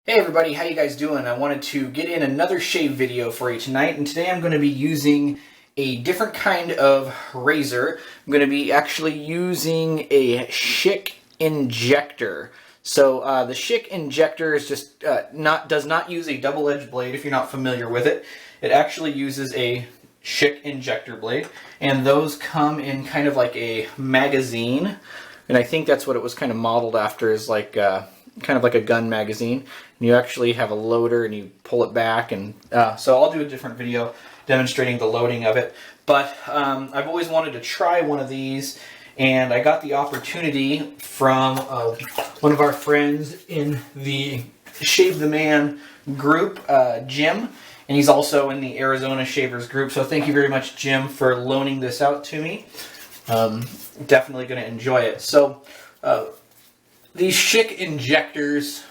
Hey everybody, how you guys doing? I wanted to get in another shave video for you tonight, and today I'm going to be using a different kind of razor. I'm going to be actually using a Schick Injector. So the Schick Injector is just does not use a double-edged blade if you're not familiar with it. It actually uses a Schick Injector blade, and those come in kind of like a magazine, and I think that's what it was kind of modeled after, is like kind of like a gun magazine. And you actually have a loader and you pull it back, and so I'll do a different video demonstrating the loading of it. But I've always wanted to try one of these, and I got the opportunity from one of our friends in the Shave the Man group, Jim, and he's also in the Arizona Shavers group. So thank you very much, Jim, for loaning this out to me. Definitely going to enjoy it. So these Schick Injectors,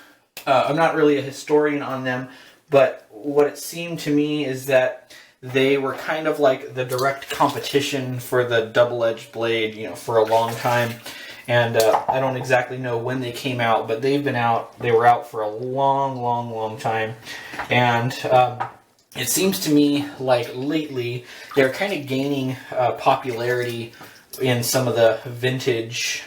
I'm not really a historian on them, but what it seemed to me is that they were kind of like the direct competition for the double-edged blade, you know, for a long time. And I don't exactly know when they came out, but they've been out. They were out for a long time. And it seems to me like lately they're kind of gaining popularity in some of the vintage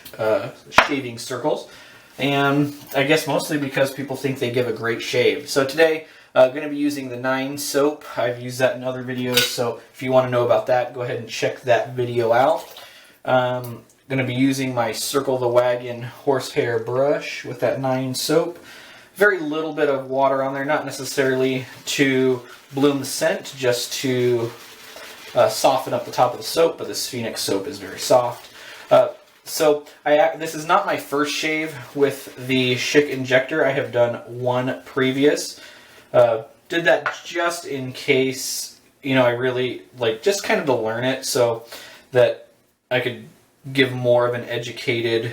shaving circles. And I guess mostly because people think they give a great shave. So today, I'm going to be using the 9 soap. I've used that in other videos, so if you want to know about that, go ahead and check that video out. I'm going to be using my Circle the Wagon horsehair brush with that 9 soap. Very little bit of water on there, not necessarily to bloom the scent, just to soften up the top of the soap, but this Phoenix soap is very soft. So this is not my first shave with the Schick Injector. I have done one previous. Did that just in case, you know, I really, like, just kind of to learn it so that I could give more of an educated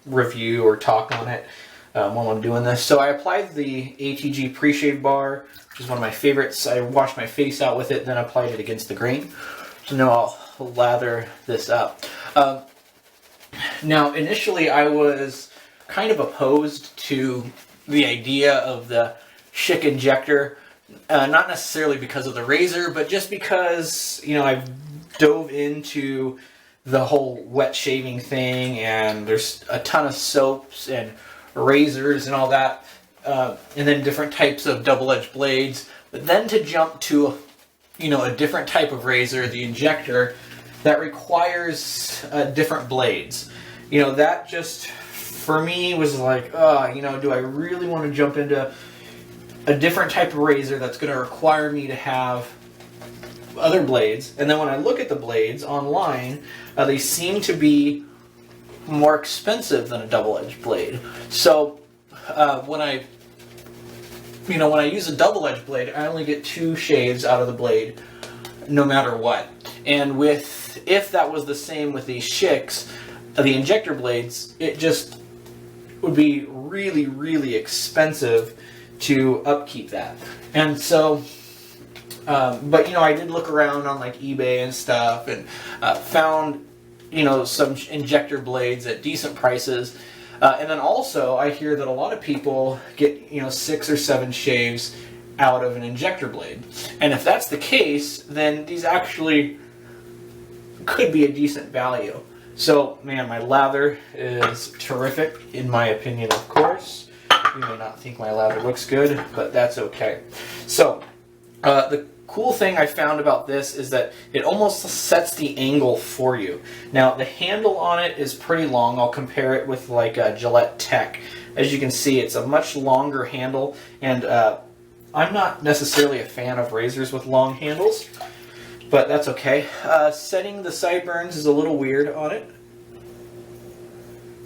review or talk on it while I'm doing this. So I applied the ATG pre-shave bar, which is one of my favorites. I washed my face out with it, then applied it against the grain. So now I'll lather this up. Now, initially I was kind of opposed to the idea of the Schick Injector, not necessarily because of the razor, but just because, you know, I've dove into the whole wet shaving thing, and there's a ton of soaps and razors and all that, and then different types of double-edged blades. But then to jump to, you know, a different type of razor, the Injector, that requires different blades. You know, that just, for me, was like, you know, do I really want to jump into a different type of razor that's going to require me to have other blades? And then when I look at the blades online, they seem to be more expensive than a double-edged blade. So when I use a double-edged blade, I only get 2 shaves out of the blade, no matter what. And if that was the same with these Schicks, the Injector blades, it just would be really expensive to upkeep that. And so, but, you know, I did look around on like eBay and stuff, and found, you know, some Injector blades at decent prices. And then also I hear that a lot of people get, you know, 6 or 7 shaves out of an Injector blade. And if that's the case, then these actually could be a decent value. So, man, my lather is terrific, in my opinion, of course. You may not think my lather looks good, but that's okay. So, the cool thing I found about this is that it almost sets the angle for you. Now, the handle on it is pretty long. I'll compare it with like a Gillette Tech. As you can see, it's a much longer handle, and I'm not necessarily a fan of razors with long handles, but that's okay. Setting the sideburns is a little weird on it.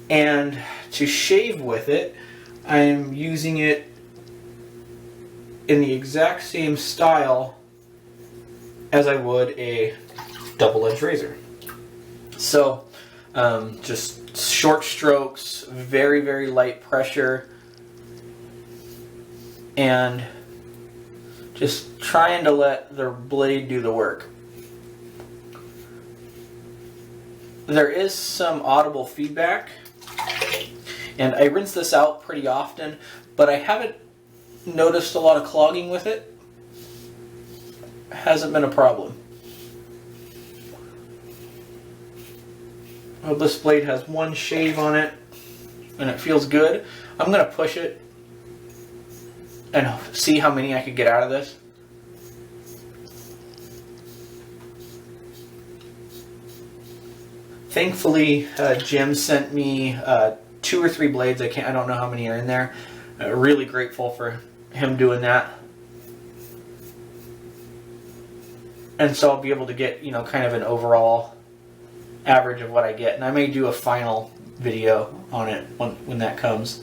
And to shave with it, I'm using it in the exact same style as I would a double-edged razor. So, just short strokes, very light pressure, and just trying to let the blade do the work. There is some audible feedback, and I rinse this out pretty often, but I haven't noticed a lot of clogging with it. Hasn't been a problem. Well, this blade has one shave on it and it feels good. I'm going to push it and see how many I could get out of this. Thankfully, Jim sent me 2 or 3 blades. I don't know how many are in there. Really grateful for him doing that. And so I'll be able to get, you know, kind of an overall average of what I get. And I may do a final video on it when that comes.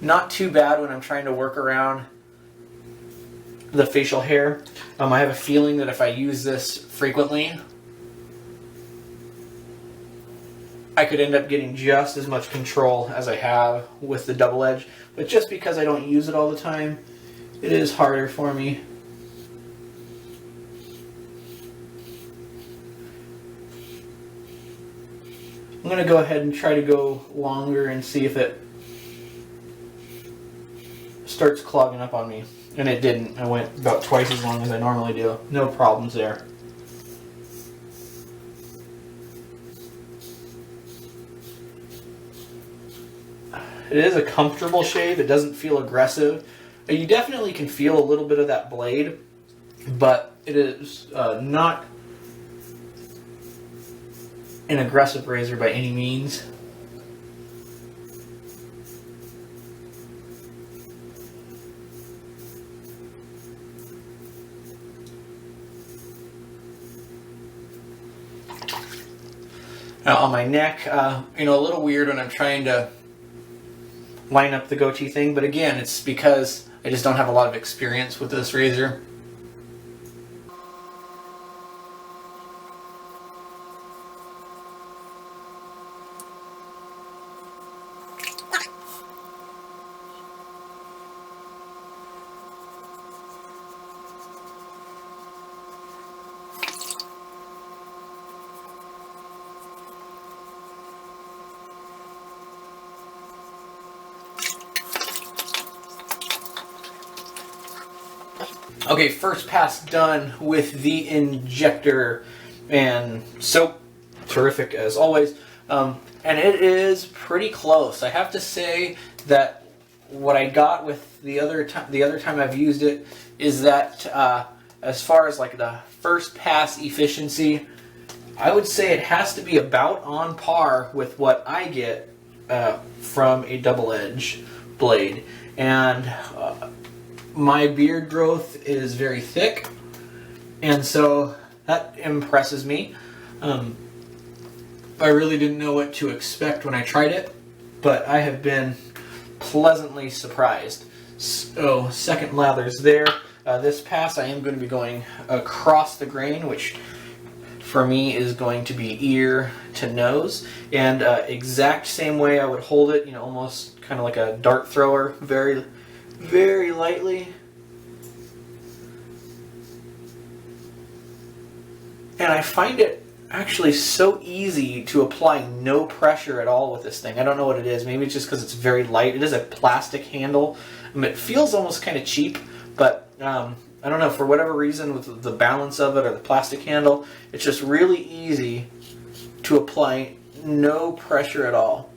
Not too bad when I'm trying to work around the facial hair. I have a feeling that if I use this frequently, I could end up getting just as much control as I have with the double edge. But just because I don't use it all the time, it is harder for me. I'm going to go ahead and try to go longer and see if it starts clogging up on me. And it didn't. I went about twice as long as I normally do. No problems there. It is a comfortable shave. It doesn't feel aggressive. You definitely can feel a little bit of that blade, but it is not an aggressive razor by any means. Now on my neck, you know, a little weird when I'm trying to line up the goatee thing, but again, it's because I just don't have a lot of experience with this razor. Okay, first pass done with the Injector, and soap, terrific as always. And it is pretty close. I have to say that what I got with the other time I've used it is that as far as like the first pass efficiency, I would say it has to be about on par with what I get from a double edge blade. And my beard growth is very thick, and so that impresses me. I really didn't know what to expect when I tried it, but I have been pleasantly surprised. So, second lather's there. This pass I am going to be going across the grain, which for me is going to be ear to nose, and exact same way I would hold it, you know, almost kind of like a dart thrower, very, very lightly. And I find it actually so easy to apply no pressure at all with this thing. I don't know what it is. Maybe it's just because it's very light. It is a plastic handle. It feels almost kind of cheap, but I don't know, for whatever reason with the balance of it or the plastic handle, it's just really easy to apply no pressure at all.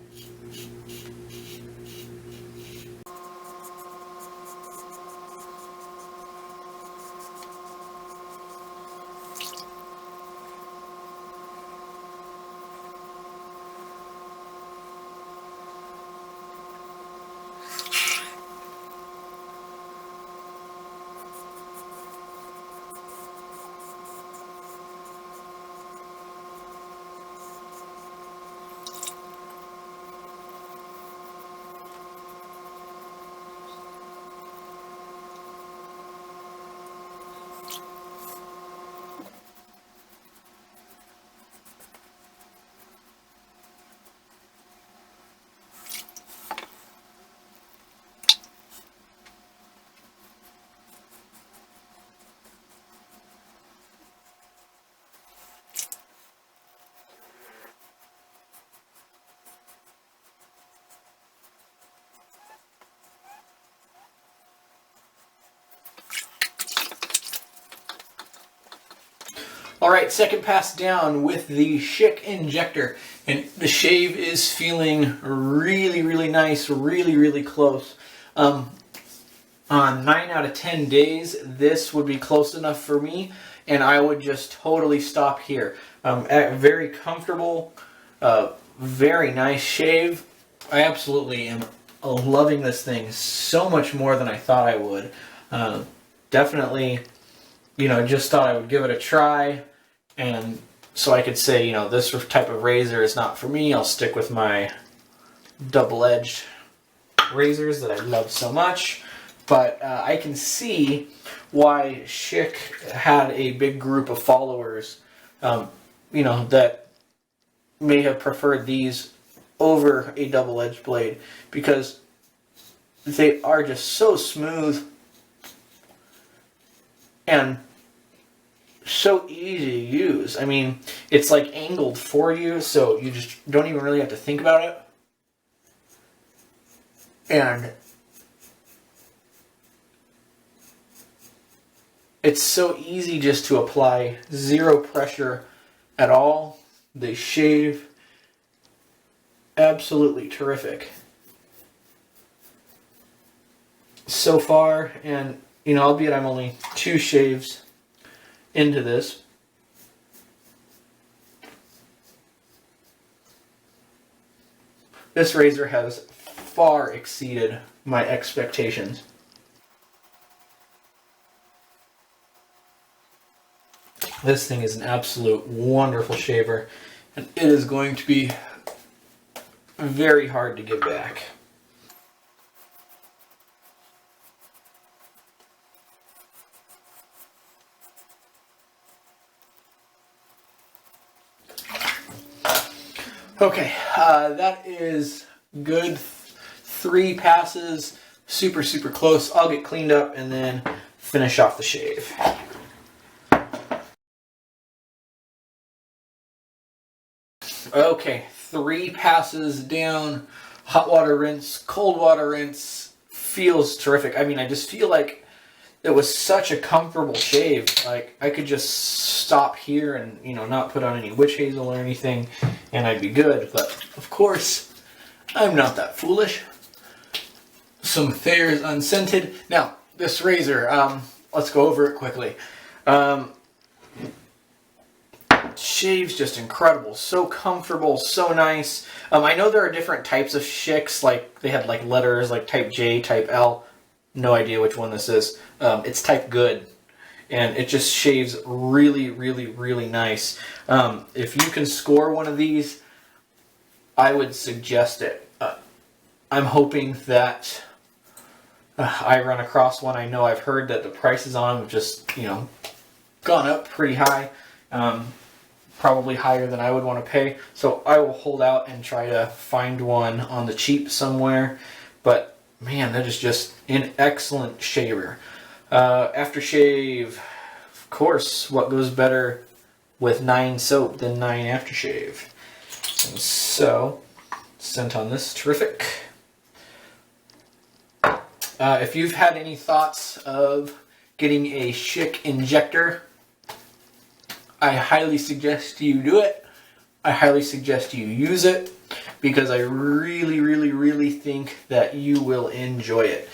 Alright, second pass down with the Schick Injector. And the shave is feeling really, really nice, really, really close. On 9 out of 10 days, this would be close enough for me, and I would just totally stop here. Very comfortable, very nice shave. I absolutely am loving this thing so much more than I thought I would. Definitely, just thought I would give it a try, and so I could say, this type of razor is not for me. I'll stick with my double-edged razors that I love so much. But I can see why Schick had a big group of followers, that may have preferred these over a double-edged blade, because they are just so smooth and so easy to use. I mean, it's like angled for you, so you just don't even really have to think about it. And it's so easy just to apply, zero pressure at all. They shave absolutely terrific so far, and albeit I'm only 2 shaves into this, this razor has far exceeded my expectations. This thing is an absolute wonderful shaver, and it is going to be very hard to give back. Okay, that is good. 3 passes, super, super close. I'll get cleaned up and then finish off the shave. Okay, 3 passes down, hot water rinse, cold water rinse, feels terrific. I mean, I just feel like it was such a comfortable shave. Like, I could just stop here and, not put on any witch hazel or anything, and I'd be good. But, of course, I'm not that foolish. Some Thayer's unscented. Now, this razor, let's go over it quickly. Shaves just incredible, so comfortable, so nice. I know there are different types of Schicks, like they had like letters like type J, type L. No idea which one this is. It's type good, and it just shaves really, really, really nice. If you can score one of these, I would suggest it. I'm hoping that I run across one. I know I've heard that the prices on them have just, gone up pretty high. Probably higher than I would want to pay. So I will hold out and try to find one on the cheap somewhere. But man, that is just an excellent shaver. Aftershave, of course, what goes better with 9 soap than 9 aftershave? And so, scent on this, terrific. If you've had any thoughts of getting a Schick Injector, I highly suggest you do it. I highly suggest you use it, because I really, really, really think that you will enjoy it.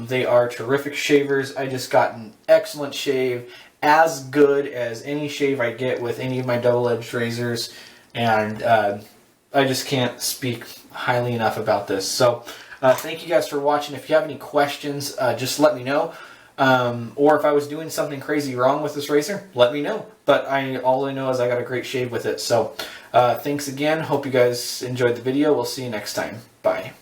They are terrific shavers. I just got an excellent shave, as good as any shave I get with any of my double-edged razors, and I just can't speak highly enough about this. So thank you guys for watching. If you have any questions, just let me know. Or if I was doing something crazy wrong with this razor, let me know. But all I know is I got a great shave with it. So thanks again. Hope you guys enjoyed the video. We'll see you next time. Bye.